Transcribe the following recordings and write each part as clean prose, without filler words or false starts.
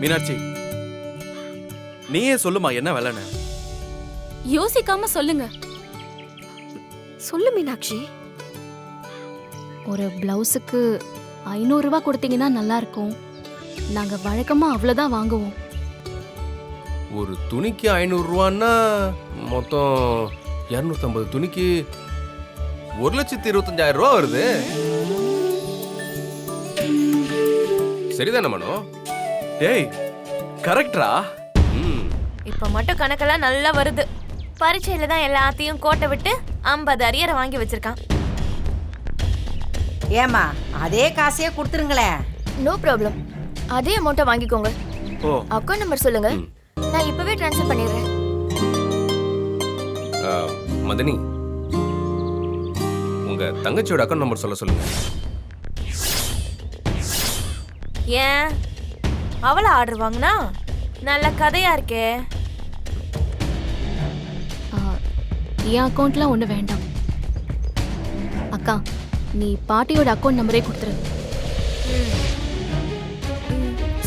மீனாட்சி, நீயே சொல்லுமா என்ன வேலைன்னு? யோசிக்காம சொல்லுங்க. சொல்லு மீனாட்சி. ஒரு பிளவுஸுக்கு 500 ரூபாய் கொடுத்தீங்கன்னா நல்லா இருக்கும். நாங்க வழக்கமா அவ்வளவுதான் வாங்குவோம். ஒரு துணிக்கு 500 ரூபான்னா மொத்தம் 250 துணிக்கு 1,25,000 ரூபா வருது. சரிதானே மனோ? டேய், கரெக்டா? இப்ப மட்டும் கணக்கெல்லாம் நல்லா வருது. பரீட்சையில தான் எல்லாத்தையும் கோட்டை விட்டு 50 அரியரை வாங்கி வச்சிருக்கான். ஏமா அதே காசையே கொடுத்துருங்களேன். No problem. அதே அமௌண்ட்டை வாங்கிக்கோங்க. ஓ, அக்கௌண்ட் நம்பர் சொல்லுங்க. நான் இப்பவே ட்ரான்ஸ்ஃபர் பண்ணிடுறேன். மதனி, உங்க தங்கச்சியோட அக்கௌண்ட் நம்பர் சொல்லுங்க. ஏன் அவளை ஆர்டர் வாங்கினா நல்ல கதையா இருக்கே. என் அக்கௌண்ட்லாம் ஒண்ணு வேண்டாம். அக்கா, நீ பாட்டியோட அக்கௌண்ட் நம்பரே கொடுத்துரு.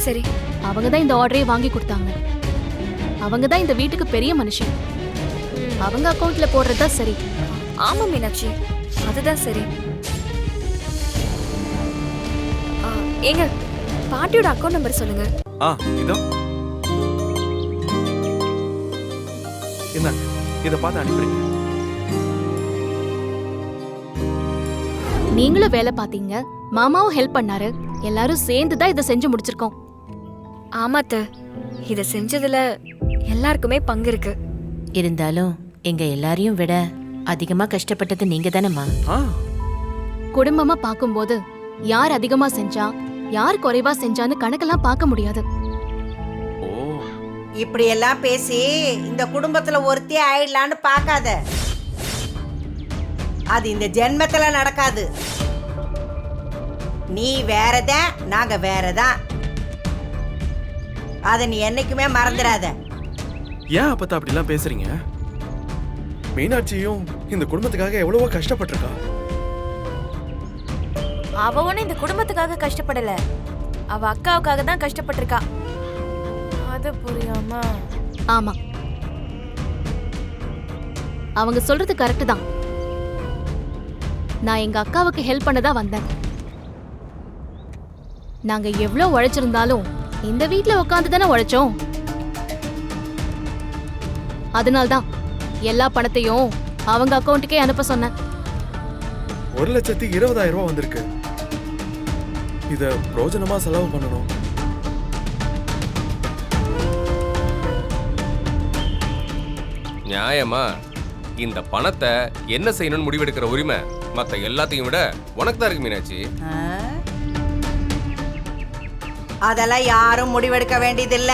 சரி. அவங்க தான் இந்த ஆர்டரே வாங்கி கொடுத்தாங்க. அவங்க தான் இந்த வீட்டுக்கு பெரிய மனுஷன். அவங்க அக்கௌண்ட்ல போடுறதா சரி. ஆமா மீனாட்சி, அதுதான் சரி. ஏங்க, பாட்டியோட அக்கௌண்ட் நம்பர் சொல்லுங்க. இதோ என்ன, இத பார்த்து அனுப்புறீங்க. நீங்களும் வேலை பாத்தீங்க, மாமாவும் ஹெல்ப் பண்ணாரு. எல்லாரும் சேர்ந்து தான் இதை செஞ்சு முடிச்சிருக்கோம். ஆமாத்த, இத செஞ்சதுல எல்லாருக்குமே பங்கு இருக்கு. இருந்தாலும் எங்க எல்லாரையும் விட அதிகமா கஷ்டப்பட்டது நீங்க தானேம்மா. குடும்பமா பாக்கும்போது யார் அதிகமா செஞ்சா யார் குறைவா செஞ்சான்னு கணக்கெல்லாம் பார்க்க முடியாது. இப்படி எல்லாம் பேசி இந்த குடும்பத்துல ஒருத்தே ஆயிடலான்னு பார்க்காத. அது இந்த ஜென்மத்துல நடக்காது. நீ வேறதான், நாங்க வேறதான். அத நீ என்னைக்குமே மறந்துடாத. ஏன் அப்பத்தா அப்படி எல்லாம் பேசுறீங்க? மீனாட்சியும் இந்த குடும்பத்துக்காக எவ்வளவோ கஷ்டப்பட்டிருக்கா. அவ ஒண்ணு இந்த குடும்பத்துக்காக கஷ்டப்படல, அவ அக்காவுக்காக தான் கஷ்டப்பட்டிருக்கா. அது புரியாம. ஆமா, அவங்க சொல்றது கரெக்ட் தான். நான் எங்க அக்காவுக்கு ஹெல்ப் பண்ணதா வந்தேன். நாங்க எவ்வளவு உழைச்சிருந்தாலும் இந்த வீட்ல உட்கார்ந்து தானே உழைச்சோம். அதனால்தான் எல்லா பணத்தையும் அவங்க அக்கவுண்ட்டுக்கே அனுப்ப சொன்னேன். 1,20,000 ரூபாய் வந்திருக்கு. இத பிரோஜனமா செலவு பண்ணணும். நியாயமா? இந்த பணத்தை என்ன செய்யணும்னு முடிவெடுக்கிற உரிமை மத்த எல்லாத்தையும் விட உனக்கு தான் இருக்கு மீனாட்சி. அதெல்லாம் யாரும் முடிவெடுக்க வேண்டியதில்ல.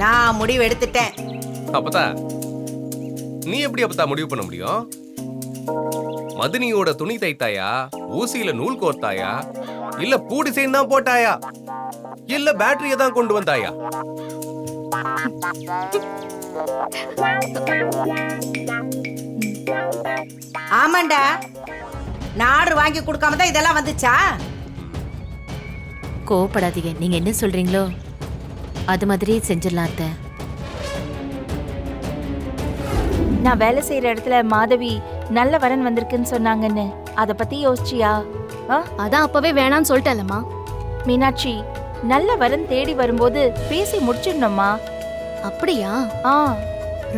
நான் முடிவெடுத்துட்டேன். அப்பதா நீ எப்படி அப்பதா முடிவு பண்ண முடியும்? மதினியோட துணி தைத்தாயா, ஊசியில நூல் கோர்த்தாயா, இல்ல பூ டிசைன் தான் போட்டாயா, இல்ல பேட்டரிய தான் கொண்டு வந்தாயா? ஆமாண்டா, நான் ஆர்டர் வாங்கி கொடுக்காம தான் இதெல்லாம் வந்துச்சா? கோவப்படாதீங்க, நீங்க என்ன சொல்றீங்களோ அது மாதிரி செஞ்சிடலாம் அத்தை. நான் வேலை செய்யற இடத்துல மாதவி நல்ல வரன் வந்திருக்குன்னு சொன்னாங்கன்னு அத பத்தி யோசிச்சியா? அதான் அப்பவே வேணான்னு சொல்லிட்டேன்லம்மா. மீனாட்சி, நல்ல வரன் தேடி வரும்போது பேசி முடிச்சிடணும்மா. அப்படியா?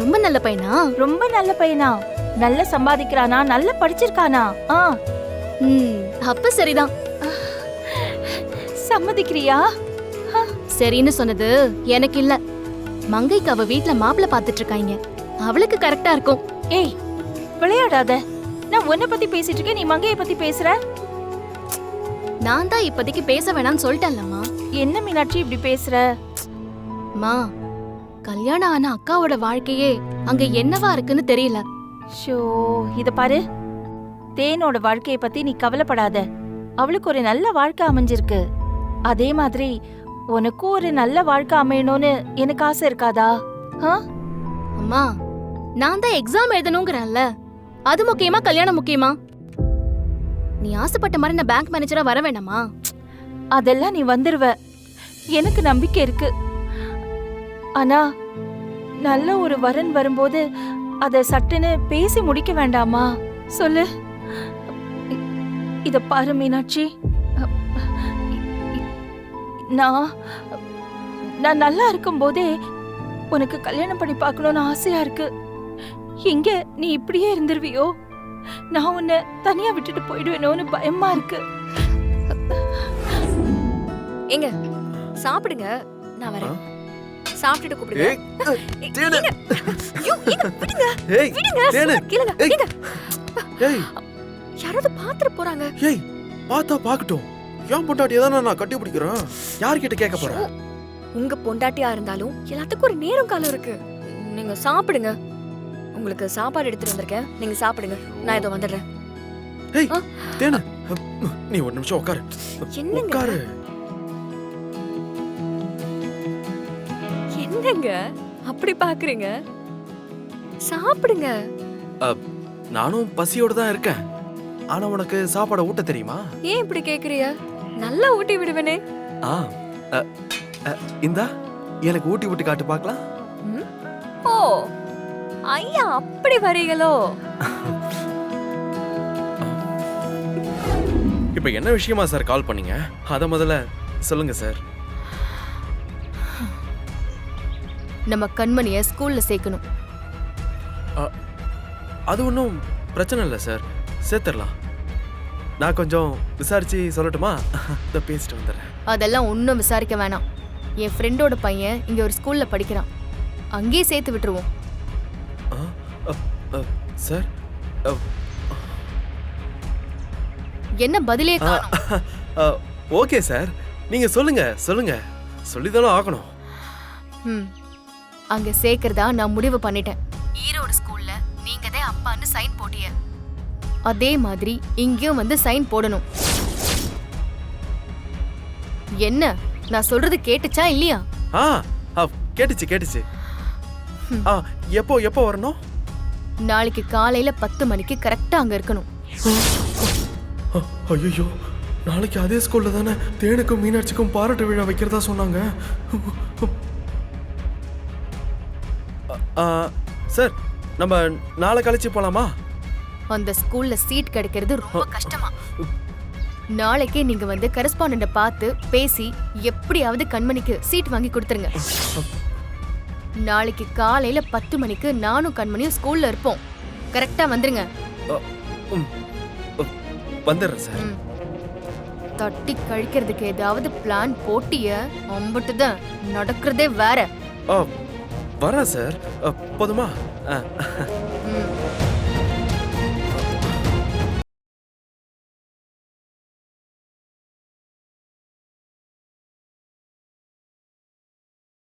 ரொம்ப நல்ல பையனா? ரொம்ப நல்ல பையனா, நல்ல சம்பாதிக்கிறானா, நல்ல படிச்சிருக்கானா? அப்ப சரிதான். சம்மதிக்கிறியா? சரின்னு சொன்னது எனக்கு இல்ல, மங்கைக்கு அவ வீட்ல மாப்பிள்ள பாத்துட்டு இருக்காங்க. அவளுக்கு கரெக்டா இருக்கும். ஏய், விளையாடாத. நான் உன்னை பத்தி பேசிட்டு இருக்கேன், நீ மங்கைய பத்தி பேசுற. நான் தான் இப்போதைக்கு பேச வேணாம்னு சொல்லிட்டேன்லம்மா. என்ன மீனாட்சி இப்படி பேசுற? மா, கல்யாணம் ஆன அக்காவோட வாழ்க்கையே அங்க என்னவா இருக்குன்னு தெரியல. ஷோ, இத பாரு, தேனோட வாழ்க்கைய பத்தி நீ கவலைப்படாத. அவளுக்கு ஒரு நல்ல வாழ்க்கை அமைஞ்சிருக்கு. அதே மாதிரி உனக்கும் ஒரு நல்ல வாழ்க்கை அமையணும்னு எனக்கு ஆசை இருக்காதா? அம்மா, நான் தான் எக்ஸாம் எழுதணுங்கிறேன்ல, அது முக்கியமா கல்யாணம் முக்கியமா? நீ ஆசைப்பட்ட மாதிரி நான் பேங்க் மேனேஜரா வர வேணாமா? அதெல்லாம் நீ வந்துருவ. எனக்கு நம்பிக்கை இருக்கு. ஆனா நல்ல ஒரு வரன் வரும்போது அத சட்டுன்னு பேசி முடிக்க வேண்டாமா? சொல்லு. இத பாரு மீனாட்சி, நான் நல்லா இருக்கும்போதே உனக்கு கல்யாணம் பண்ணி பார்க்கணும்னு ஆசையா இருக்கு. இங்க நீ இப்படியே இருந்துருவியோ, நான் உன்னை தனியா விட்டுட்டு போயிடுவேனோன்னு பயமா இருக்கு. ஏங்க சாப்பிடுங்க, நான் வரேன். சாப்பிட்டுட்டு கூப்பிடுங்க. ஏய் தேனு ஐயோ, ஏங்க, விடுங்க. ஏய் விடுங்க, தேனு சொன்னா கேளுங்க. ஏய். ஏங்க, ஏய் யாராவது பாத்துட்டு போறாங்க. ஏய் பார்த்தா பார்க்கட்டும். ஏன் பொண்டாட்டியை தானே நான் கட்டி பிடிக்கிறேன். யார்கிட்ட கேட்க போறேன்? உங்க பொண்டாட்டியா இருந்தாலும் எல்லாத்துக்கும் ஒரு நேரம் காலம் இருக்கு. நீங்க சாப்பிடுங்க. உங்களுக்கு சாப்பாடு எடுத்துட்டு வந்திருக்கேன், நீங்க சாப்பிடுங்க. நான் இதோ வந்துடுறேன். ஏய் தேனு நீ ஒரு நிமிஷம் உட்காரு. என்னங்க? உட்காரு. என்னங்க அப்படி பாக்குறீங்க? சாப்பிடுங்க. நானும் பசியோட தான் இருக்கேன். ஆனா உனக்கு சாப்பாடை ஊட்ட தெரியுமா? ஏன் இப்படி கேக்குறீங்க? நல்லா ஊட்டி விடுவேனே. ஆ அ, அ, இந்தா எனக்கு ஊட்டி ஊட்டி காட்டு பார்க்கலாம். ம்? ஓ, ஐயா அப்படி வரீங்களோ? இப்போ என்ன விஷயமா சார் கால் பண்ணீங்க? அத முதல்ல சொல்லுங்க சார். நம்ம கண்மணிய ஸ்கூல்ல சேர்க்கணும். அது ஒன்றும் பிரச்சனை இல்லை சார், சேர்த்துடலாம். நான் கொஞ்சம் விசாரிச்சு சொல்லட்டுமா? இதை பேசிட்டு வந்துடுறேன். அதெல்லாம் ஒன்றும் விசாரிக்க வேணாம். என் ஃப்ரெண்டோட பையன் இங்க ஒரு ஸ்கூல்ல படிக்கிறான், அங்கேயே சேர்த்து விட்டுருவோம். ஆ, அ, அ, சார் அ, என்ன பதிலே காணோம்? ஓகே சார், நீங்க சொல்லுங்க சொல்லுங்க, சொல்லிதானே ஆகணும். ம், அங்க சேர்க்கறதா நான் முடிவு பண்ணிட்டேன். ஈரோடு ஸ்கூல்ல நீங்க தான் அப்பான்னு சைன் போட்டிய, அதே மாதிரி இங்கேயும் வந்து சைன் போடணும். என்ன நான் சொல்றது கேட்டுச்சா இல்லையா? ஆ கேட்டுச்சு கேட்டுச்சு. ஆ எப்போ எப்போ வரணும்? நாளைக்கு காலையில 10 மணிக்கு கரெக்டா அங்க இருக்கணும். ஐயோ, நாளைக்கு அதே ஸ்கூல்ல தானே தேனுக்கும் மீனாட்சிக்கும் பாராட்டு விழா வைக்கிறதா சொன்னாங்க. சார், நம்ம நாளை கழிச்சு போலாமா? அந்த ஸ்கூல்ல சீட் கிடைக்கிறது ரொம்ப கஷ்டமா. நாளைக்கே நீங்க வந்து கரஸ்பாண்டன்ட பார்த்து பேசி எப்படியாவது கண்மணிக்கு சீட் வாங்கி கொடுத்துருங்க. நாளைக்கு காலையில 10 மணிக்கு நானும் கண்மணியும் ஸ்கூல்ல இருப்போம். கரெக்டா வந்துருங்க. வந்துடுறேன் சார். ம். தட்டி கழிக்கிறதுக்கு ஏதாவது பிளான் போட்டிய அம்பட்டுதான் நடக்கிறதே வேற. வரேன் சார். போதுமா?